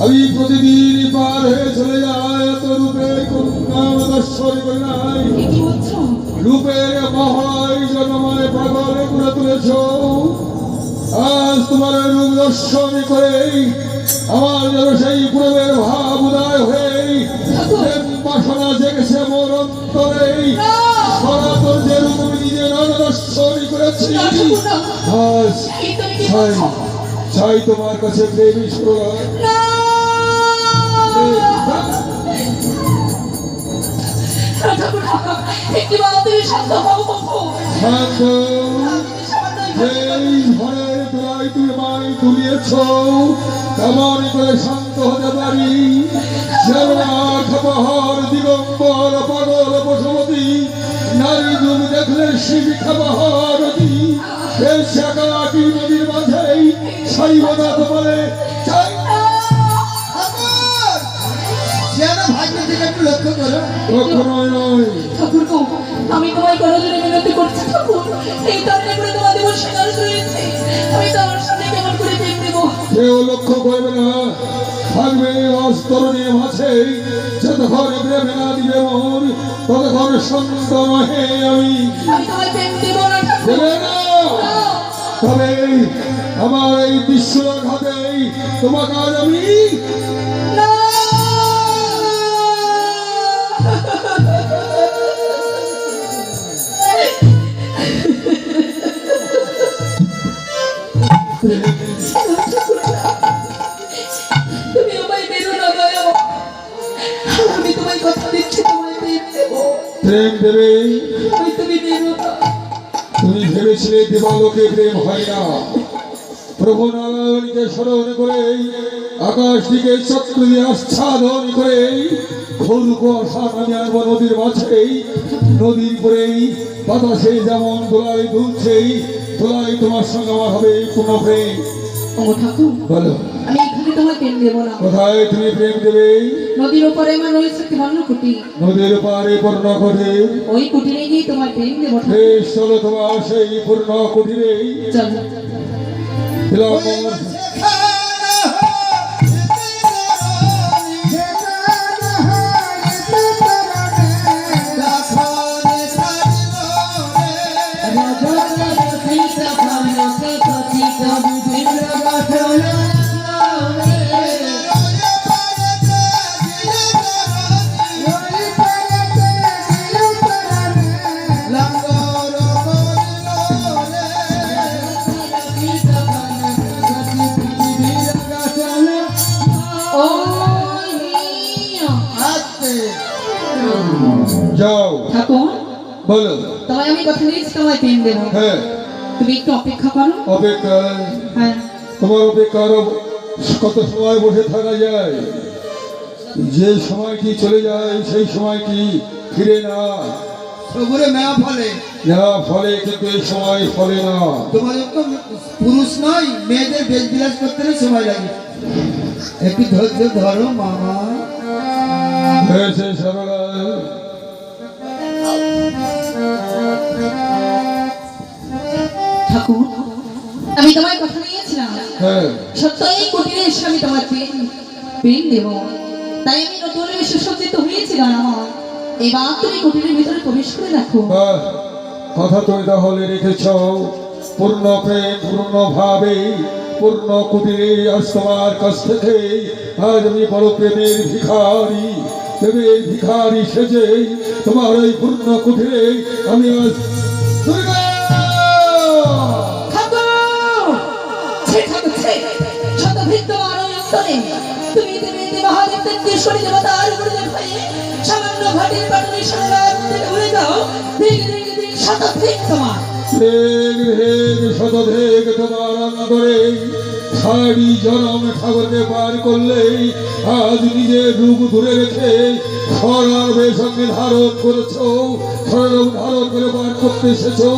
আমি প্রতিদিন পার হয়ে চলে যায় এত রূপে দর্শন করে নাই রূপের মহায় জনমায় পাগল করে তুলেছ আজ তোমার রূপ দর্শন করে আমার যেন সেই পূর্বের ভাব উদয় হয়ে বাসনা জেগেছে মোর অন্তরে সনাতন যে রূপ আমি নিজের দর্শন করেছি আজ চাই তোমার কাছে প্রেমী শোনা কেমন করে শান্ত হতে পারি দিগম্বর পাগল পশুমতী নারী রূপ দেখলে শিবিকা মহারতী নদীর মাঝে সাইবনা তোমারে চাই আমি তোমায় কোনোদিন মিনতি করছি ঠাকুর এই কারণে করে তোমার দেব স্বীকার করেছি আমি তোমার সাথে কেমন করে প্রেম দেব কেউ লক্ষ্য করবে না থাকবে অস্তরণীয় মাঝে যতক্ষণ প্রেমে না দিবে মন ততক্ষণ সন্ত নহে আমি তোমায় প্রেম দেব না ঠাকুর তবে আমার এই বিশ্বঘাতে তোমাকে আজ আমি তুমি আমায় মেরো না দয়া আমি তোমায় কথা দিচ্ছি তোমায় প্রেম দেব প্রেম দেবে তুমি মেরো না তুমি ভেবেছিলে দেবালোকে প্রেম হয় না প্রভু নারায়ণকে স্মরণ করে আকাশ দিকে চক্র দিয়ে আচ্ছাদন করে ঘোর কুয়াশা নামে আসবো নদীর মাঝে নদীর পরেই বাতাসে যেমন দোলাই দুলছেই দোলাই তোমার সঙ্গে আমার হবে পূর্ণ প্রেম বলো আমি এখানে তোমায় প্রেম দেব না কোথায় তুমি প্রেম দেবে নদীর উপরে আমার রয়েছে একটি বন্য কুটির নদীর পারে পূর্ণ কুটির ওই কুটিরে গিয়ে তোমায় প্রেম দেব বেশ চলো তোমার সেই পূর্ণ কুটিরেই চলো যাও ঠাকুর বলো তোমায় আমি কথা দিয়েছি তোমায় প্রেম দেব হ্যাঁ তুমি একটু অপেক্ষা করো অপেক্ষা হ্যাঁ তোমার অপেক্ষা কত সময় বসে থাকা যায় যে সময়টি চলে যায় সেই সময়টি ফিরে না সবুরে মেয়া ফলে না ফলে কিন্তু এই সময় ফলে না তোমাদের তো পুরুষ নয় মেয়েদের বেশ বিলাস করতে সময় লাগে একটু ধৈর্য ধরো মামা হয়েছে সরলা ঠাকুর আমি তোমায় কথা দিয়েছিলাম হ্যাঁ সত্যই কুটিরে এসে আমি তোমার প্রেম দেব তাই আমি নতুন এসে সজ্জিত হয়েছিলাম আমার এবার তুমি কুটিরের ভিতরে প্রবেশ করে দেখো কথা তুমি তাহলে রেখেছ পূর্ণ প্রেম পূর্ণ ভাবে পূর্ণ কুটিরে আজ তোমার কাছ থেকে আজ আমি বড় প্রেমের ভিখারি সেজে তোমার ওই পূর্ণ কুটিরে আমি আজ দুর্গা সামান্য ঘাটের পাটনি সারা ভুলে যাও তোমার শতধেক তোমার অন্তরে সারি জনম ঠাকুরকে পার করলে আজ নিজের রূপ ধরে রেখে সরবের সঙ্গে ধারণ করেছো সরব ধারণ করে পার করতে এসেছো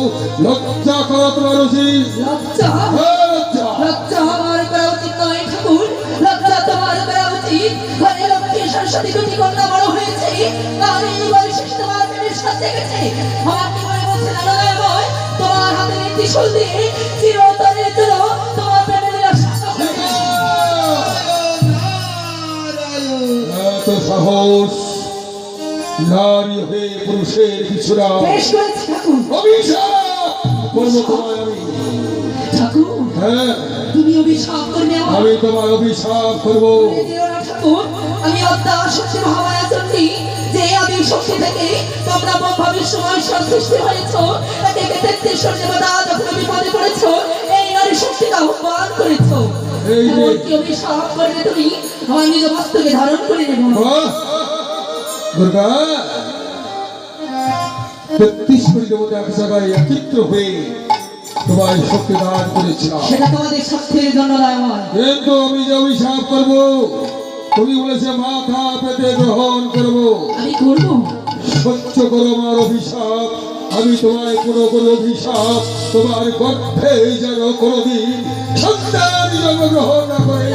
লজ্জা করা তোমার উচিত লজ্জা হ্যাঁ, লজ্জা লজ্জা আমার করা উচিত নয় ঠাকুর লজ্জা তোমার করা উচিত ঘরে লক্ষ্মী সরস্বতী দুটি কন্যা বড় হয়েছে আর এই বয়সে তোমার প্রেমের সাথে গেছে আমার কি মনে বলছে নারায়ণ তোমার হাতে ত্রিশূল দিয়ে চিরতরের জন্য তোমার প্রেমের লীলা এত সাহস নারী হয়ে পুরুষের পিছুরা বেশ করেছে ঠাকুর অভিশাপ করবো তোমায় আমি ঠাকুর হ্যাঁ তুমি অভিশাপ করবে আমার আমি তোমার অভিশাপ করবো ঠাকুর আমি অদ্যা শক্তি মহামায়া চণ্ডী যে আদি শক্তি থেকে তোমরা ভাবের সময় সৃষ্টি হয়েছ তাকে তেত্রিশ দেবতা যখন বিপদে পড়েছ এই নারী শক্তিকে আহ্বান করেছ এই যে এমনকি অভিশাপ করবে তুমি আমার নিজ বস্তুকে ধারণ করে নেব বাহ! দুর্গা ৩৩ কোটি দেবতা এক জায়গায় একত্র হয়ে তোমায় শক্তি দান করেছিলাম সেটা তোমাদের শক্তির জন্য নয় আমার কিন্তু আমি যে অভিশাপ করবো তুমি বলেছে মাথা পেতে গ্রহণ করবো আমি করবো সহ্য করো আমার অভিশাপ আমি তোমায় কোনো অভিশাপ তোমার গর্ভে যেন কোনোদিন সন্তান জন্মগ্রহণ না করে